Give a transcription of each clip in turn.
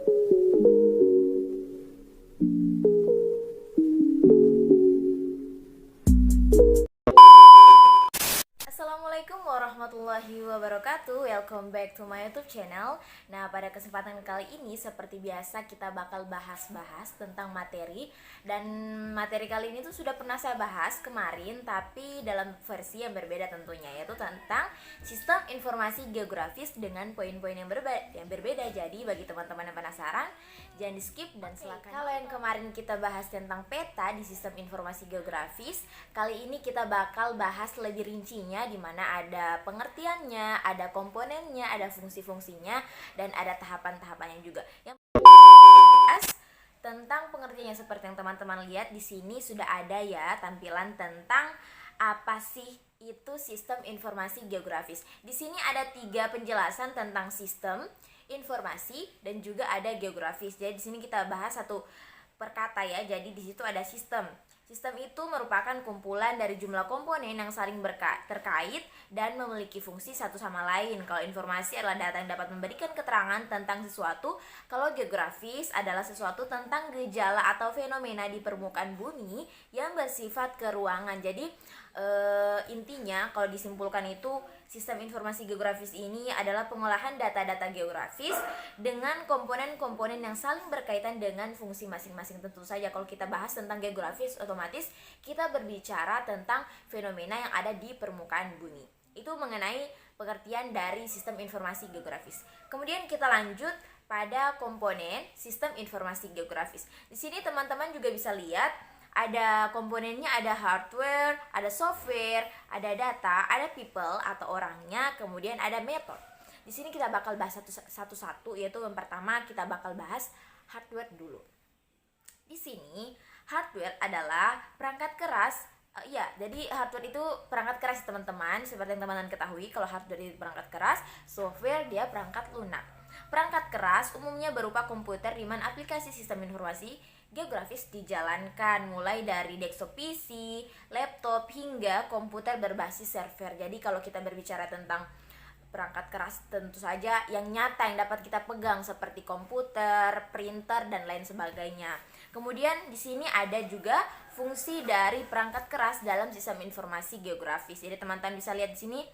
Assalamualaikum warahmatullahi wabarakatuh. Welcome back to my YouTube channel. Nah, pada kesempatan kali ini seperti biasa kita bakal bahas-bahas tentang materi. Dan materi kali ini tuh sudah pernah saya bahas kemarin, tapi dalam versi yang berbeda tentunya, yaitu tentang sistem informasi geografis dengan poin-poin yang berbeda. Jadi bagi teman-teman yang penasaran, jangan di skip dan silakan. Kalau yang kemarin kita bahas tentang peta di sistem informasi geografis, kali ini kita bakal bahas lebih rincinya, di mana ada pengertiannya, ada komponennya, ada fungsi-fungsinya, dan ada tahapan-tahapannya juga. Yang tentang pengertiannya seperti yang teman-teman lihat di sini sudah ada ya tampilan tentang apa sih itu sistem informasi geografis. Di sini ada 3 penjelasan tentang sistem informasi dan juga ada geografis. Jadi di sini kita bahas satu per kata ya. Jadi di situ ada sistem. Sistem itu merupakan kumpulan dari jumlah komponen yang saling terkait dan memiliki fungsi satu sama lain. Kalau informasi adalah data yang dapat memberikan keterangan tentang sesuatu, kalau geografis adalah sesuatu tentang gejala atau fenomena di permukaan bumi yang bersifat keruangan. Jadi intinya kalau disimpulkan itu sistem informasi geografis ini adalah pengolahan data-data geografis dengan komponen-komponen yang saling berkaitan dengan fungsi masing-masing. Tentu saja kalau kita bahas tentang geografis, otomatis kita berbicara tentang fenomena yang ada di permukaan bumi. Itu mengenai pengertian dari sistem informasi geografis. Kemudian kita lanjut pada komponen sistem informasi geografis. Di sini teman-teman juga bisa lihat ada komponennya, ada hardware, ada software, ada data, ada people atau orangnya, kemudian ada metode. Di sini kita bakal bahas satu-satu, yaitu yang pertama kita bakal bahas hardware dulu. Di sini hardware adalah perangkat keras. Jadi hardware itu perangkat keras teman-teman. Seperti yang teman-teman ketahui, kalau hardware itu perangkat keras, software dia perangkat lunak. Perangkat keras umumnya berupa komputer di mana aplikasi sistem informasi geografis dijalankan, mulai dari desktop PC, laptop, hingga komputer berbasis server. Jadi kalau kita berbicara tentang perangkat keras, tentu saja yang nyata yang dapat kita pegang seperti komputer, printer, dan lain sebagainya. Kemudian di sini ada juga fungsi dari perangkat keras dalam sistem informasi geografis. Jadi teman-teman bisa lihat di sini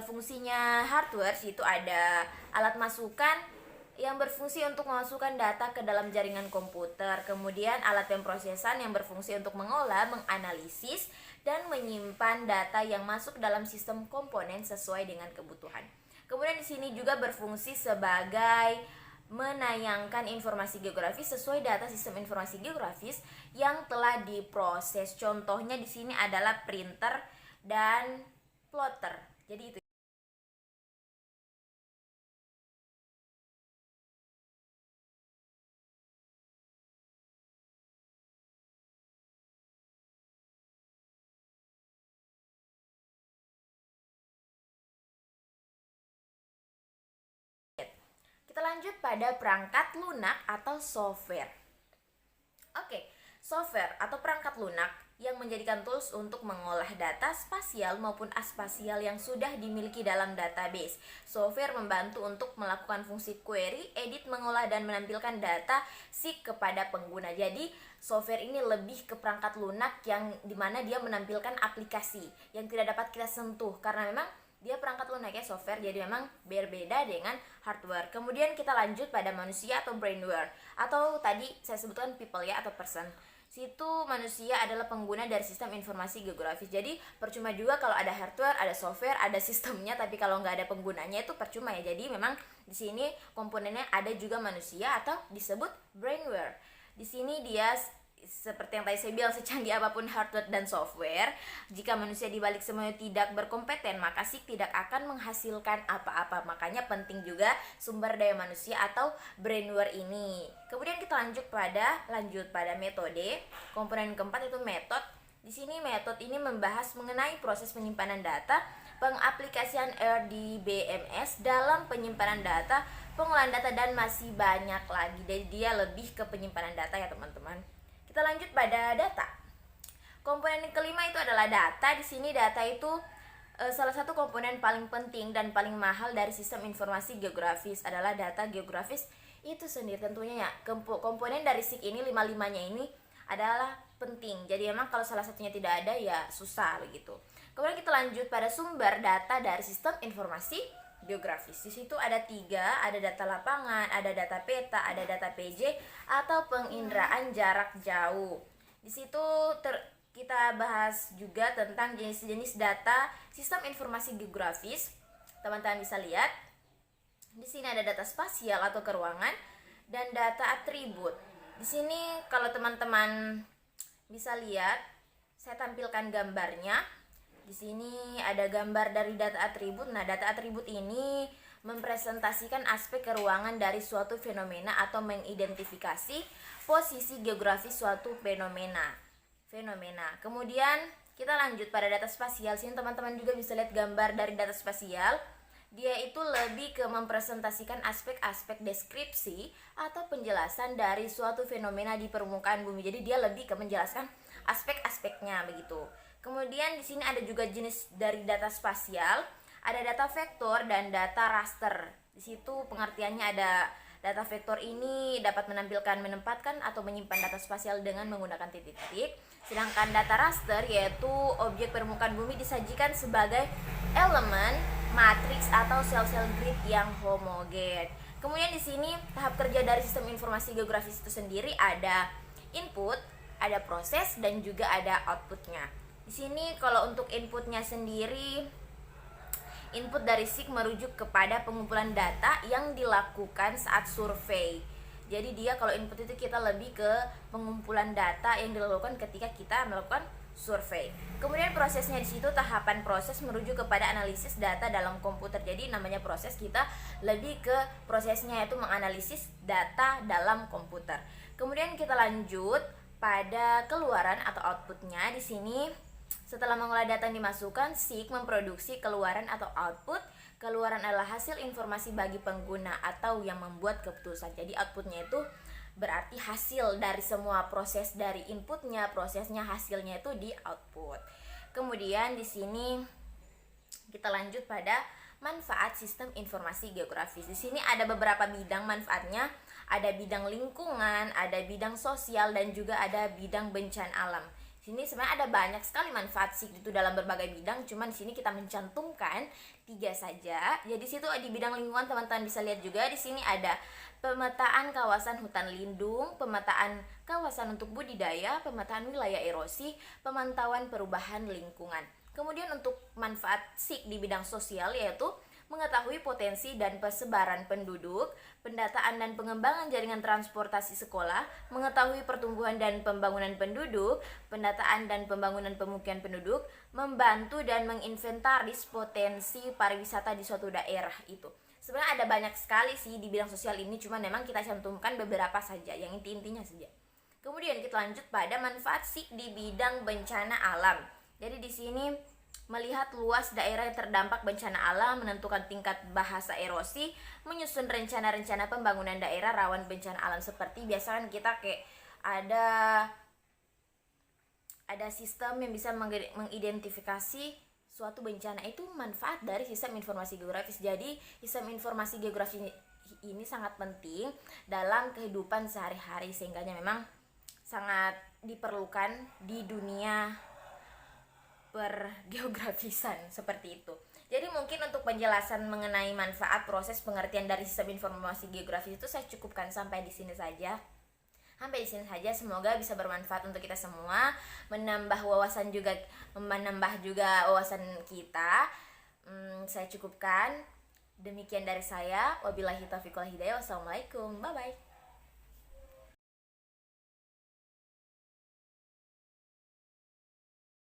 fungsinya hardware itu ada alat masukan yang berfungsi untuk memasukkan data ke dalam jaringan komputer. Kemudian alat pemrosesan yang berfungsi untuk mengolah, menganalisis, dan menyimpan data yang masuk dalam sistem komponen sesuai dengan kebutuhan. Kemudian di sini juga berfungsi sebagai menayangkan informasi geografis sesuai data sistem informasi geografis yang telah diproses. Contohnya di sini adalah printer dan plotter. Jadi itu. Kita lanjut pada perangkat lunak atau software. Software atau perangkat lunak yang menjadikan tools untuk mengolah data spasial maupun aspasial yang sudah dimiliki dalam database. Software membantu untuk melakukan fungsi query, edit, mengolah, dan menampilkan data SIG kepada pengguna. Jadi software ini lebih ke perangkat lunak yang dimana dia menampilkan aplikasi yang tidak dapat kita sentuh, karena memang dia perangkat lunak ya, software, jadi memang berbeda dengan hardware. Kemudian kita lanjut pada manusia atau brainware, atau tadi saya sebutkan people ya, atau person. Situ manusia adalah pengguna dari sistem informasi geografis. Jadi percuma juga kalau ada hardware, ada software, ada sistemnya, tapi kalau nggak ada penggunanya itu percuma ya. Jadi memang di sini komponennya ada juga manusia atau disebut brainware. Di sini dia seperti yang tadi saya bilang, secanggih apapun hardware dan software, jika manusia dibalik semuanya tidak berkompeten, maka SIG tidak akan menghasilkan apa-apa. Makanya penting juga sumber daya manusia atau brainware ini. Kemudian kita lanjut pada metode. Komponen keempat itu metode. Di sini metode ini membahas mengenai proses penyimpanan data, pengaplikasian RDBMS dalam penyimpanan data, pengolahan data, dan masih banyak lagi. Jadi dia lebih ke penyimpanan data ya teman-teman. Kita lanjut pada data. Komponen yang kelima itu adalah data. Di sini data itu salah satu komponen paling penting dan paling mahal dari sistem informasi geografis adalah data geografis itu sendiri tentunya ya. Komponen dari SIG ini lima-limanya ini adalah penting. Jadi memang kalau salah satunya tidak ada ya susah begitu. Kemudian kita lanjut pada sumber data dari sistem informasi geografis. Di situ ada 3, ada data lapangan, ada data peta, ada data PJ atau penginderaan jarak jauh. Di situ kita bahas juga tentang jenis-jenis data sistem informasi geografis. Teman-teman bisa lihat di sini ada data spasial atau keruangan dan data atribut. Di sini kalau teman-teman bisa lihat, saya tampilkan gambarnya. Di sini ada gambar dari data atribut. Nah, data atribut ini mempresentasikan aspek keruangan dari suatu fenomena atau mengidentifikasi posisi geografis suatu fenomena. Kemudian kita lanjut pada data spasial. Sini teman-teman juga bisa lihat gambar dari data spasial. Dia itu lebih ke mempresentasikan aspek-aspek deskripsi atau penjelasan dari suatu fenomena di permukaan bumi. Jadi dia lebih ke menjelaskan aspek-aspeknya begitu. Kemudian di sini ada juga jenis dari data spasial, ada data vektor dan data raster. Di situ pengertiannya ada data vektor ini dapat menempatkan atau menyimpan data spasial dengan menggunakan titik-titik. Sedangkan data raster yaitu objek permukaan bumi disajikan sebagai elemen, matriks atau sel-sel grid yang homogen. Kemudian di sini tahap kerja dari sistem informasi geografis itu sendiri ada input, ada proses dan juga ada outputnya. Di sini kalau untuk inputnya sendiri, input dari SIG merujuk kepada pengumpulan data yang dilakukan saat survei. Jadi dia kalau input itu kita lebih ke pengumpulan data yang dilakukan ketika kita melakukan survei. Kemudian prosesnya di situ tahapan proses merujuk kepada analisis data dalam komputer. Jadi namanya proses, kita lebih ke prosesnya yaitu menganalisis data dalam komputer. Kemudian kita lanjut pada keluaran atau outputnya. Di sini setelah mengolah data yang dimasukkan, SIG memproduksi keluaran atau output. Keluaran adalah hasil informasi bagi pengguna atau yang membuat keputusan. Jadi outputnya itu berarti hasil dari semua proses dari inputnya, prosesnya, hasilnya itu di output. Kemudian di sini kita lanjut pada manfaat sistem informasi geografis. Di sini ada beberapa bidang manfaatnya. Ada bidang lingkungan, ada bidang sosial, dan juga ada bidang bencana alam. Sini sebenarnya ada banyak sekali manfaat SIG itu dalam berbagai bidang, cuman di sini kita mencantumkan 3 saja. Jadi situ di bidang lingkungan teman-teman bisa lihat juga di sini ada pemetaan kawasan hutan lindung, pemetaan kawasan untuk budidaya, pemetaan wilayah erosi, pemantauan perubahan lingkungan. Kemudian untuk manfaat SIG di bidang sosial yaitu mengetahui potensi dan persebaran penduduk, pendataan dan pengembangan jaringan transportasi sekolah, mengetahui pertumbuhan dan pembangunan penduduk, pendataan dan pembangunan pemukiman penduduk, membantu dan menginventaris potensi pariwisata di suatu daerah itu. Sebenarnya ada banyak sekali sih di bidang sosial ini, cuma memang kita cantumkan beberapa saja, yang inti-intinya saja. Kemudian kita lanjut pada manfaat SIG di bidang bencana alam. Jadi di sini melihat luas daerah yang terdampak bencana alam, menentukan tingkat bahasa erosi, menyusun rencana-rencana pembangunan daerah rawan bencana alam. Seperti biasanya kita kayak ada sistem yang bisa mengidentifikasi suatu bencana, itu manfaat dari sistem informasi geografis. Jadi sistem informasi geografis ini sangat penting dalam kehidupan sehari-hari, sehingga memang sangat diperlukan di dunia pergeografisan seperti itu. Jadi mungkin untuk penjelasan mengenai manfaat proses pengertian dari sistem informasi geografis itu saya cukupkan sampai di sini saja. Semoga bisa bermanfaat untuk kita semua, menambah wawasan juga wawasan kita. Saya cukupkan. Demikian dari saya. Wabillahi taufiq wal hidayah. Wassalamualaikum. Bye bye.